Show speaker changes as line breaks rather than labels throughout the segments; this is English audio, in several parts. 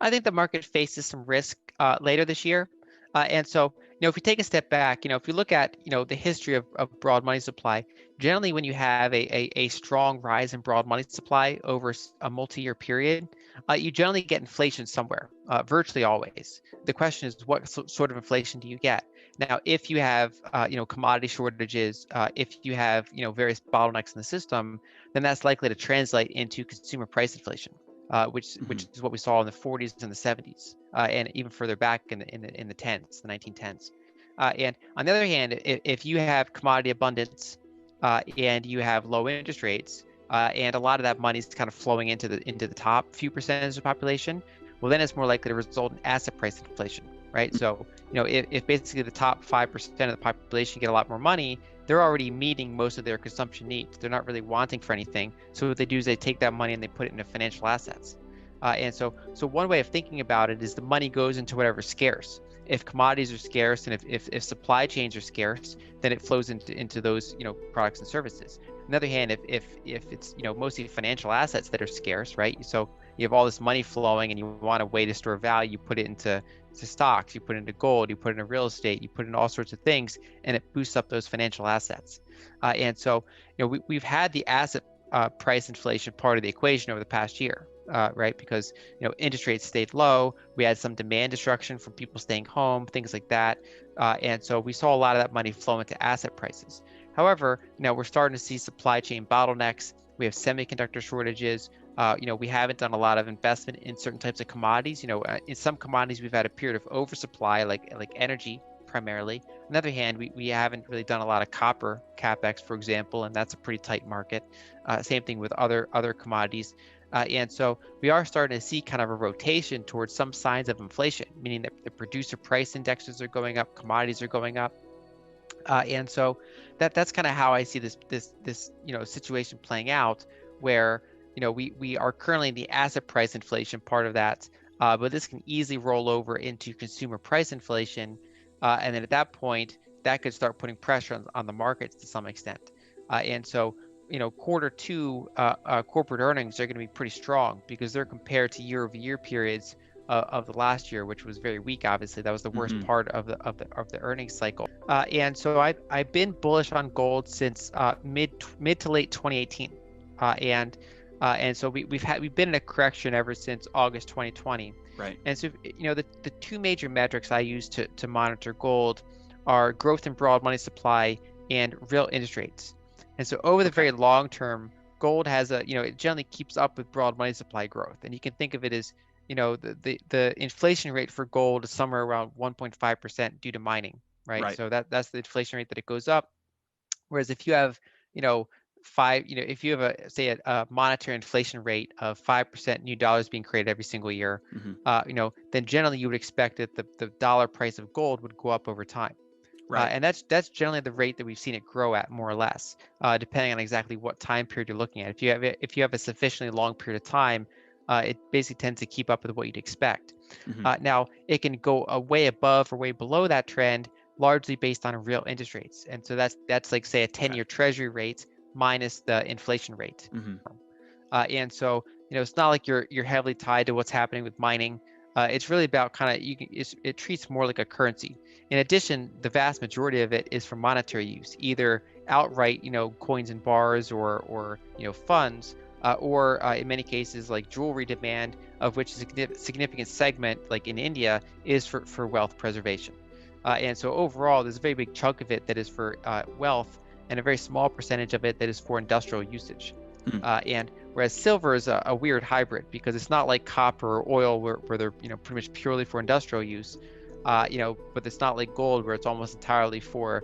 I think the market faces some risk later this year. And so, if we take a step back, if you look at, the history of broad money supply, generally when you have a strong rise in broad money supply over a multi-year period, you generally get inflation somewhere, virtually always. The question is, what sort of inflation do you get? Now, if you have, commodity shortages, if you have, various bottlenecks in the system, then that's likely to translate into consumer price inflation. Which is what we saw in the 40s and the 70s, and even further back in the 10s, the 1910s. And on the other hand, if you have commodity abundance and you have low interest rates, and a lot of that money is kind of flowing into the top few percentage of the population, well, then it's more likely to result in asset price inflation, right? So, if basically the top 5% of the population get a lot more money, they're already meeting most of their consumption needs. They're not really wanting for anything. So what they do is they take that money and they put it into financial assets. And so one way of thinking about it is the money goes into whatever's scarce. If commodities are scarce and if supply chains are scarce, then it flows into those products and services. On the other hand, if it's mostly financial assets that are scarce, right? So you have all this money flowing and you want a way to store value, you put it into stocks, you put it into gold, you put it into real estate, you put it in all sorts of things, and it boosts up those financial assets. And so we've had the asset price inflation part of the equation over the past year. Right? Because interest rates stayed low. We had some demand destruction from people staying home, things like that, and so we saw a lot of that money flow into asset prices. However, we're starting to see supply chain bottlenecks. We have semiconductor shortages. We haven't done a lot of investment in certain types of commodities. In some commodities, we've had a period of oversupply, like energy primarily. On the other hand, we haven't really done a lot of copper capex, for example, and that's a pretty tight market. Same thing with other commodities. And so we are starting to see kind of a rotation towards some signs of inflation, meaning that the producer price indexes are going up, commodities are going up. And so that's kind of how I see this situation playing out, where we are currently in the asset price inflation part of that, but this can easily roll over into consumer price inflation, and then at that point that could start putting pressure on the markets to some extent. And so quarter two corporate earnings are going to be pretty strong because they're compared to year-over-year periods of the last year, which was very weak. Obviously, that was the worst part of the earnings cycle. And so I've been bullish on gold since mid to late 2018, and so we've been in a correction ever since August 2020.
Right.
And so the two major metrics I use to monitor gold are growth in broad money supply and real interest rates. And so over the very long term, gold has it generally keeps up with broad money supply growth. And you can think of it as, the inflation rate for gold is somewhere around 1.5% due to mining, right? So that's the inflation rate that it goes up. Whereas if you have, if you have a monetary inflation rate of 5% new dollars being created every single year, then generally you would expect that the dollar price of gold would go up over time.
Right.
And that's generally the rate that we've seen it grow at, more or less, depending on exactly what time period you're looking at. If you have a sufficiently long period of time, it basically tends to keep up with what you'd expect. Now, it can go way above or way below that trend, largely based on real interest rates. And so that's like, say, a 10-year treasury rate minus the inflation rate. And so it's not like you're heavily tied to what's happening with mining. It's really about it treats more like a currency. In addition, the vast majority of it is for monetary use, either outright, coins and bars or funds, or in many cases like jewelry demand, of which a significant segment, like in India, is for wealth preservation. And so overall, there's a very big chunk of it that is for wealth, and a very small percentage of it that is for industrial usage. And whereas silver is a weird hybrid, because it's not like copper or oil where they're pretty much purely for industrial use, but it's not like gold where it's almost entirely for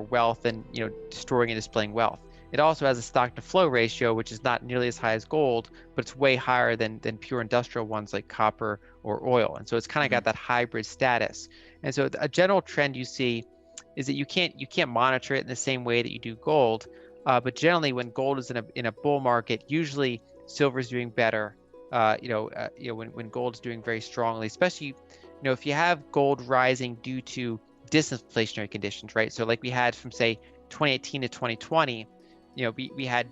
wealth and storing and displaying wealth. It also has a stock to flow ratio, which is not nearly as high as gold, but it's way higher than pure industrial ones like copper or oil. And so it's kind of got that hybrid status. And so a general trend you see is that you can't monitor it in the same way that you do gold. But generally, when gold is in a bull market, usually silver is doing better. When gold is doing very strongly, especially if you have gold rising due to disinflationary conditions, right? So like we had from say 2018 to 2020, we had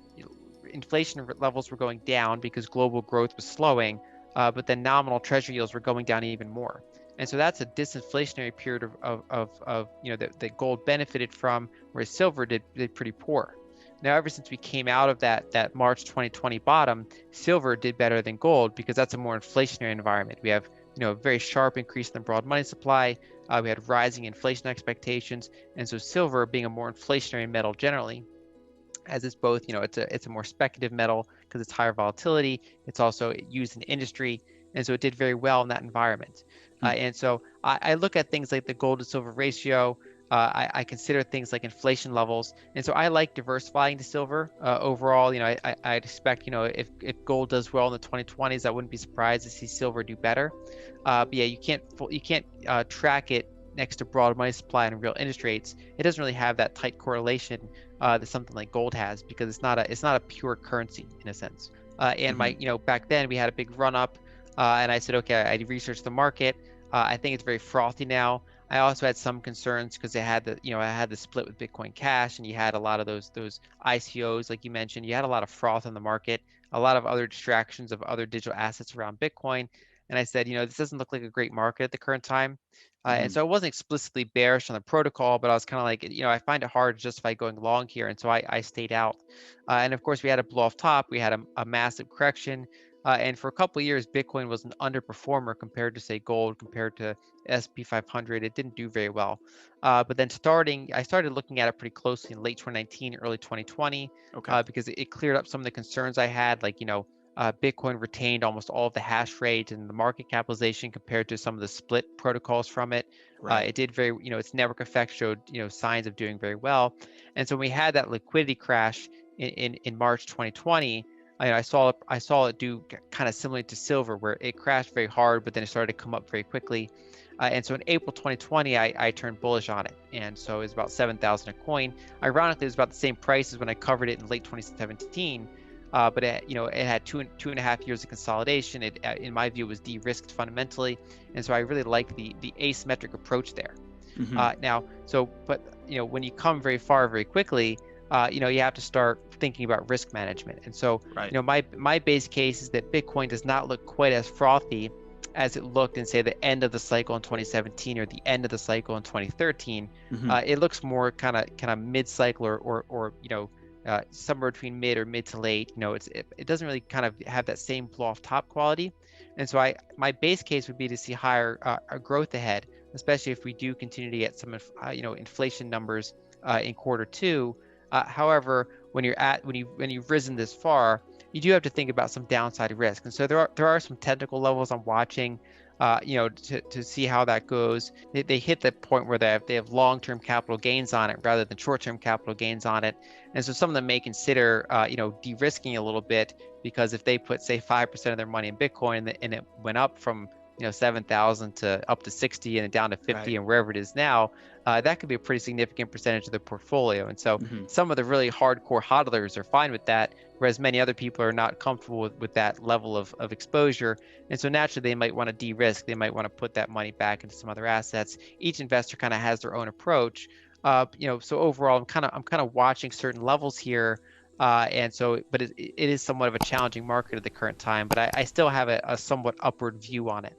inflation levels were going down because global growth was slowing, but then nominal treasury yields were going down even more. And so that's a disinflationary period of that gold benefited from, whereas silver did pretty poor. Now, ever since we came out of that March 2020 bottom, silver did better than gold because that's a more inflationary environment. We have a very sharp increase in the broad money supply. We had rising inflation expectations, and so silver, being a more inflationary metal generally, as it's both, it's a more speculative metal because it's higher volatility. It's also used in industry, and so it did very well in that environment. And so I look at things like the gold to silver ratio. I consider things like inflation levels, and so I like diversifying to silver. Overall, I'd expect, if gold does well in the 2020s, I wouldn't be surprised to see silver do better. But yeah, you can't track it next to broad money supply and real interest rates. It doesn't really have that tight correlation that something like gold has, because it's not a pure currency in a sense. And back then we had a big run up, and I said, okay, I researched the market. I think it's very frothy now. I also had some concerns because I had the split with Bitcoin Cash, and you had a lot of those ICOs, like you mentioned. You had a lot of froth in the market, a lot of other distractions of other digital assets around Bitcoin. And I said, this doesn't look like a great market at the current time. And so I wasn't explicitly bearish on the protocol, but I was kind of like, I find it hard to justify going long here. And so I stayed out. And of course, we had a blow off top. We had a massive correction. And for a couple of years, Bitcoin was an underperformer compared to, say, gold, compared to S&P 500. It didn't do very well. But then I started looking at it pretty closely in late 2019, early 2020, because it cleared up some of the concerns I had, like, Bitcoin retained almost all of the hash rate and the market capitalization compared to some of the split protocols from it. It did its network effect showed, signs of doing very well. And so when we had that liquidity crash in March 2020, I saw it do kind of similar to silver, where it crashed very hard, but then it started to come up very quickly. And so in April 2020, I turned bullish on it. And so it was about 7,000 a coin. Ironically, it was about the same price as when I covered it in late 2017. But it had two and a half years of consolidation. It, in my view, was de-risked fundamentally, and so I really like the asymmetric approach there. But when you come very far very quickly, you have to start thinking about risk management. And so, my base case is that Bitcoin does not look quite as frothy as it looked in, say, the end of the cycle in 2017 or the end of the cycle in 2013. It looks more kind of mid-cycle or somewhere between mid to late. It doesn't really kind of have that same blow off top quality. And so my base case would be to see higher growth ahead, especially if we do continue to get some inflation numbers in quarter two. However, when you've risen this far, you do have to think about some downside risk. And so there are some technical levels I'm watching, to see how that goes. They hit the point where they have long-term capital gains on it rather than short-term capital gains on it. And so some of them may consider, de-risking a little bit, because if they put, say, 5% of their money in Bitcoin and it went up from 7,000 to up to 60 and then down to 50 and wherever it is now, that could be a pretty significant percentage of the portfolio. And so some of the really hardcore hodlers are fine with that, whereas many other people are not comfortable with that level of exposure. And so naturally, they might want to de-risk. They might want to put that money back into some other assets. Each investor kind of has their own approach. So overall, I'm kind of watching certain levels here. And so, but it is somewhat of a challenging market at the current time, but I still have a somewhat upward view on it.